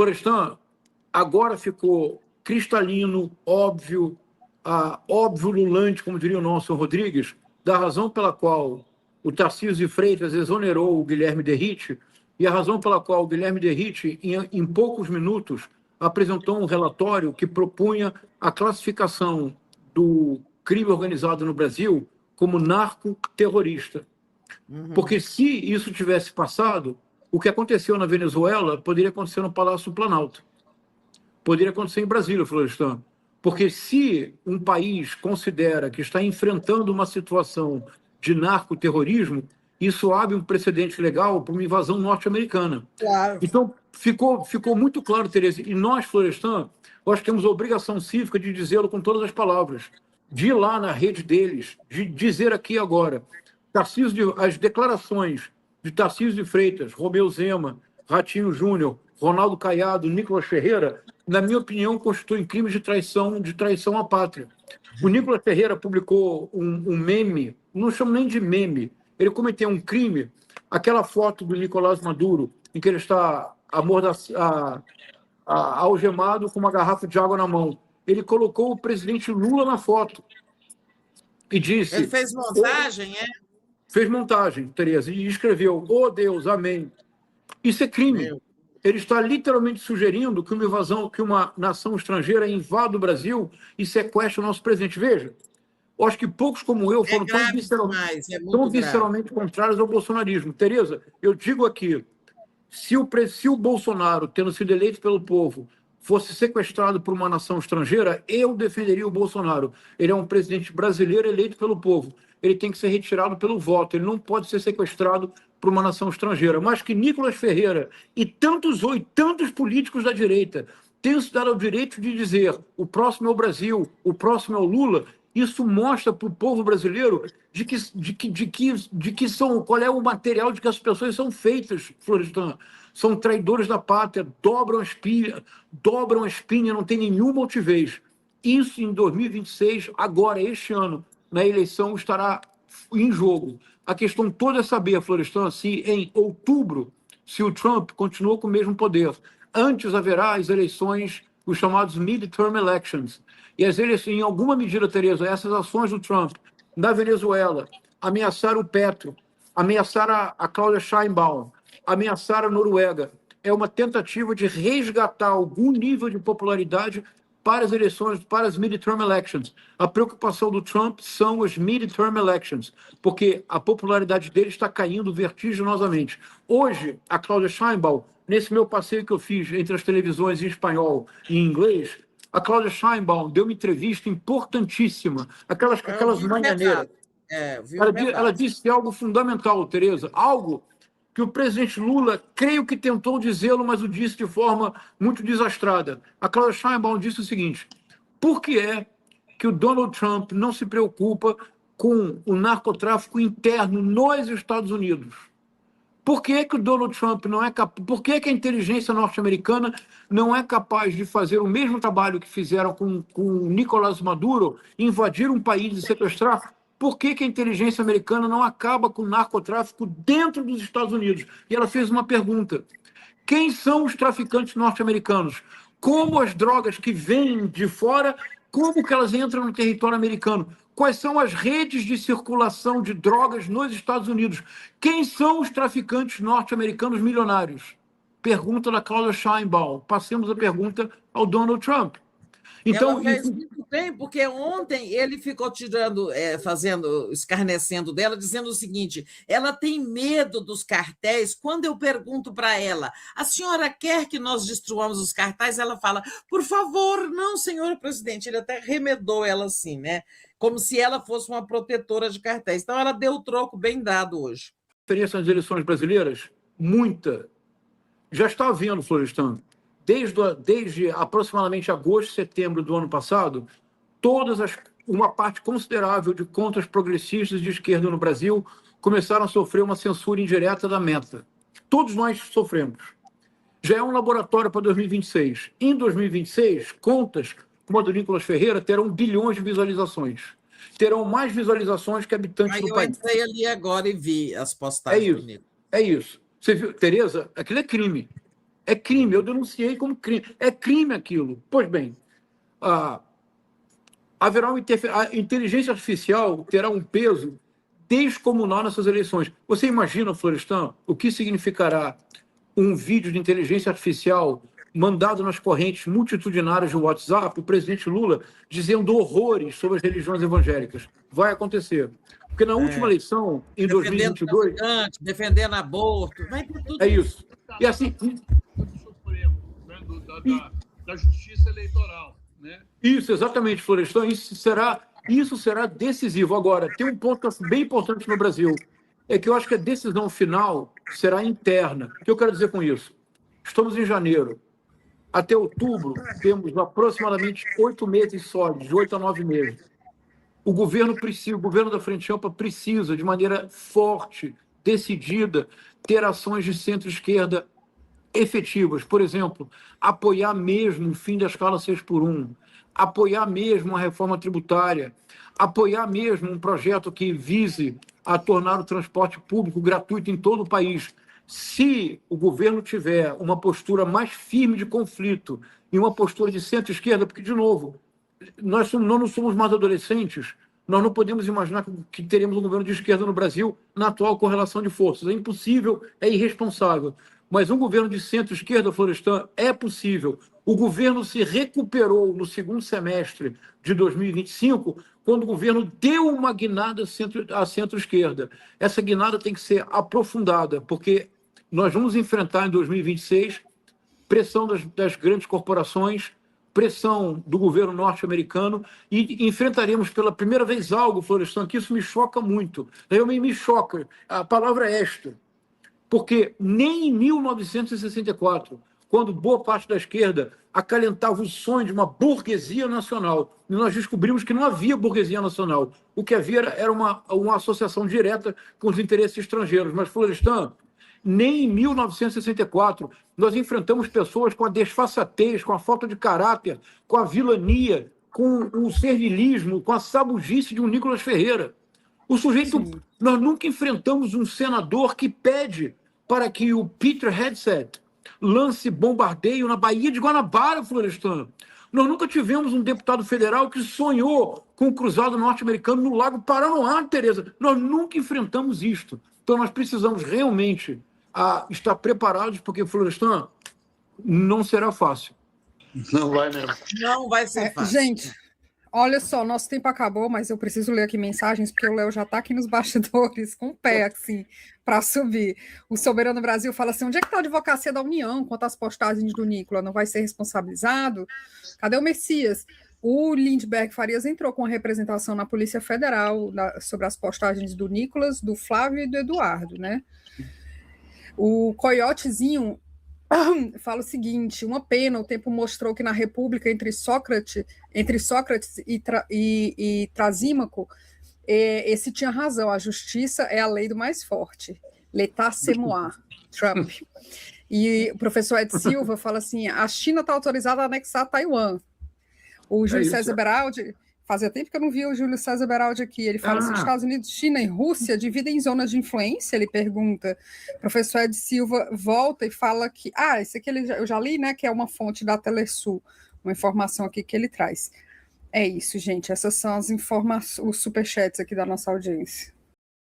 Florestan, agora ficou cristalino, óbvio, óbvio lulante, como diria o nosso Rodrigues, da razão pela qual o Tarcísio de Freitas exonerou o Guilherme Derrite e a razão pela qual o Guilherme Derrite, em poucos minutos, apresentou um relatório que propunha a classificação do crime organizado no Brasil como narcoterrorista. Porque se isso tivesse passado, o que aconteceu na Venezuela poderia acontecer no Palácio do Planalto. Poderia acontecer em Brasília, Florestan. Porque se um país considera que está enfrentando uma situação de narcoterrorismo, isso abre um precedente legal para uma invasão norte-americana. Claro. Então, ficou muito claro, Tereza, e nós, Florestan, nós temos a obrigação cívica de dizê-lo com todas as palavras, de ir lá na rede deles, de dizer aqui agora, as declarações de Tarcísio de Freitas, Romeu Zema, Ratinho Júnior, Ronaldo Caiado, Nicolas Ferreira, na minha opinião, constituem crimes de traição à pátria. O Nicolas Ferreira publicou um meme, não chamo nem de meme, ele cometeu um crime, aquela foto do Nicolás Maduro, em que ele está algemado com uma garrafa de água na mão. Ele colocou o presidente Lula na foto e disse... Ele fez montagem, é? Fez montagem, Tereza, e escreveu, oh Deus, amém. Isso é crime. Ele está literalmente sugerindo que uma nação estrangeira invada o Brasil e sequestre o nosso presidente. Veja, eu acho que poucos como eu foram tão visceralmente contrários ao bolsonarismo. Tereza, eu digo aqui, se o Bolsonaro, tendo sido eleito pelo povo, fosse sequestrado por uma nação estrangeira, eu defenderia o Bolsonaro. Ele é um presidente brasileiro eleito pelo povo. Ele tem que ser retirado pelo voto. Ele não pode ser sequestrado por uma nação estrangeira. Mas que Nicolas Ferreira e tantos políticos da direita tenham se dado ao direito de dizer o próximo é o Brasil, o próximo é o Lula, isso mostra para o povo brasileiro qual é o material de que as pessoas são feitas, Florestan. São traidores da pátria, dobram a espinha, não tem nenhuma altivez. Isso em 2026, agora, este ano, na eleição, estará em jogo. A questão toda é saber, Florestan, se em outubro, se o Trump continua com o mesmo poder, antes haverá as eleições, os chamados midterm elections. E as eleições, em alguma medida, Tereza, essas ações do Trump na Venezuela, ameaçar o Petro, ameaçar a Cláudia Sheinbaum, ameaçar a Noruega, é uma tentativa de resgatar algum nível de popularidade para as eleições, para as midterm elections. A preocupação do Trump são as midterm elections, porque a popularidade dele está caindo vertiginosamente. Hoje, a Cláudia Sheinbaum, nesse meu passeio que eu fiz entre as televisões em espanhol e em inglês, a Cláudia Sheinbaum deu uma entrevista importantíssima, aquelas manhaneiras. Ela disse algo fundamental, Tereza, algo que o presidente Lula, creio que tentou dizê-lo, mas o disse de forma muito desastrada. A Cláudia Sheinbaum disse o seguinte: por que é que o Donald Trump não se preocupa com o narcotráfico interno nos Estados Unidos? Por que que o Donald Trump não é capaz? Por que que a inteligência norte-americana não é capaz de fazer o mesmo trabalho que fizeram com o Nicolás Maduro, invadir um país e sequestrar? Por que que a inteligência americana não acaba com o narcotráfico dentro dos Estados Unidos? E ela fez uma pergunta: quem são os traficantes norte-americanos? Como as drogas que vêm de fora, como que elas entram no território americano? Quais são as redes de circulação de drogas nos Estados Unidos? Quem são os traficantes norte-americanos milionários? Pergunta da Cláudia Sheinbaum. Passemos a pergunta ao Donald Trump. Então, ela fez muito bem, porque ontem ele ficou escarnecendo dela, dizendo o seguinte: ela tem medo dos cartéis. Quando eu pergunto para ela, a senhora quer que nós destruamos os cartéis? Ela fala, por favor, não, senhor presidente. Ele até remedou ela assim, né? Como se ela fosse uma protetora de cartéis. Então, ela deu o troco bem dado hoje. Diferença nas eleições brasileiras? Muita. Já está havendo, Florestan. Desde aproximadamente agosto, setembro do ano passado, uma parte considerável de contas progressistas de esquerda no Brasil começaram a sofrer uma censura indireta da Meta. Todos nós sofremos. Já é um laboratório para 2026. Em 2026, contas como a do Nicolas Ferreira terão bilhões de visualizações. Terão mais visualizações que habitantes do país. Eu entrei ali agora e vi as postagens do Nicolas. É isso. Você viu, Tereza? Aquilo é crime. É crime, eu denunciei como crime. É crime aquilo. Pois bem, haverá a inteligência artificial terá um peso descomunal nessas eleições. Você imagina, Florestan, o que significará um vídeo de inteligência artificial mandado nas correntes multitudinárias de WhatsApp, o presidente Lula dizendo horrores sobre as religiões evangélicas? Vai acontecer. Porque na última eleição, em 2022... Defendendo aborto, vai ter tudo. É isso. E assim... Do Supremo, né? da Justiça Eleitoral. Né? Isso, exatamente, Florestan. Isso será decisivo. Agora, tem um ponto bem importante no Brasil, é que eu acho que a decisão final será interna. O que eu quero dizer com isso? Estamos em janeiro. Até outubro, temos aproximadamente 8 meses sólidos, de 8 a 9 meses. O governo da Frente Ampla precisa, de maneira forte, decidida, ter ações de centro-esquerda efetivas. Por exemplo, apoiar mesmo o fim da escala 6x1, apoiar mesmo a reforma tributária, apoiar mesmo um projeto que vise a tornar o transporte público gratuito em todo o país. Se o governo tiver uma postura mais firme de conflito e uma postura de centro-esquerda, porque, de novo, nós não somos mais adolescentes, nós não podemos imaginar que teremos um governo de esquerda no Brasil na atual correlação de forças. É impossível, é irresponsável. Mas um governo de centro-esquerda, Florestan, é possível. O governo se recuperou no segundo semestre de 2025, quando o governo deu uma guinada à centro-esquerda. Essa guinada tem que ser aprofundada, porque nós vamos enfrentar em 2026 pressão das grandes corporações, pressão do governo norte-americano, e enfrentaremos pela primeira vez algo, Florestan, que isso me choca muito. Realmente me choca. A palavra é esta. Porque nem em 1964, quando boa parte da esquerda acalentava o sonho de uma burguesia nacional, e nós descobrimos que não havia burguesia nacional. O que havia era uma associação direta com os interesses estrangeiros. Mas, Florestan, nem em 1964 nós enfrentamos pessoas com a desfaçatez, com a falta de caráter, com a vilania, com o servilismo, com a sabugice de um Nicolas Ferreira. O sujeito... Sim. Nós nunca enfrentamos um senador que pede para que o Peter Hegseth lance bombardeio na Baía de Guanabara, Florestan. Nós nunca tivemos um deputado federal que sonhou com o cruzado norte-americano no Lago Paranoá, Tereza. Nós nunca enfrentamos isto. Então, nós precisamos realmente estar preparados, porque, Florestan, não será fácil. Não vai mesmo. Não vai ser fácil. Gente, olha só, nosso tempo acabou, mas eu preciso ler aqui mensagens, porque o Léo já está aqui nos bastidores, com o pé, assim, para subir. O Soberano Brasil fala assim, onde é que está a advocacia da União quanto às postagens do Nicola? Não vai ser responsabilizado? Cadê o Messias? O Lindbergh Farias entrou com a representação na Polícia Federal sobre as postagens do Nicolas, do Flávio e do Eduardo, né? O Coiotezinho fala o seguinte, uma pena, o tempo mostrou que na República entre Sócrates e Trasímaco, esse tinha razão, a justiça é a lei do mais forte, l'état c'est moi, Trump. E o professor Ed Silva fala assim, a China está autorizada a anexar Taiwan. O Júlio César Beraldi, fazia tempo que eu não vi o Júlio César Beraldi aqui, ele fala assim, Estados Unidos, China e Rússia dividem zonas de influência, ele pergunta. O professor Ed Silva volta e fala que, esse aqui eu já li, né, que é uma fonte da Telesul, uma informação aqui que ele traz. É isso, gente, essas são as informações, os superchats aqui da nossa audiência.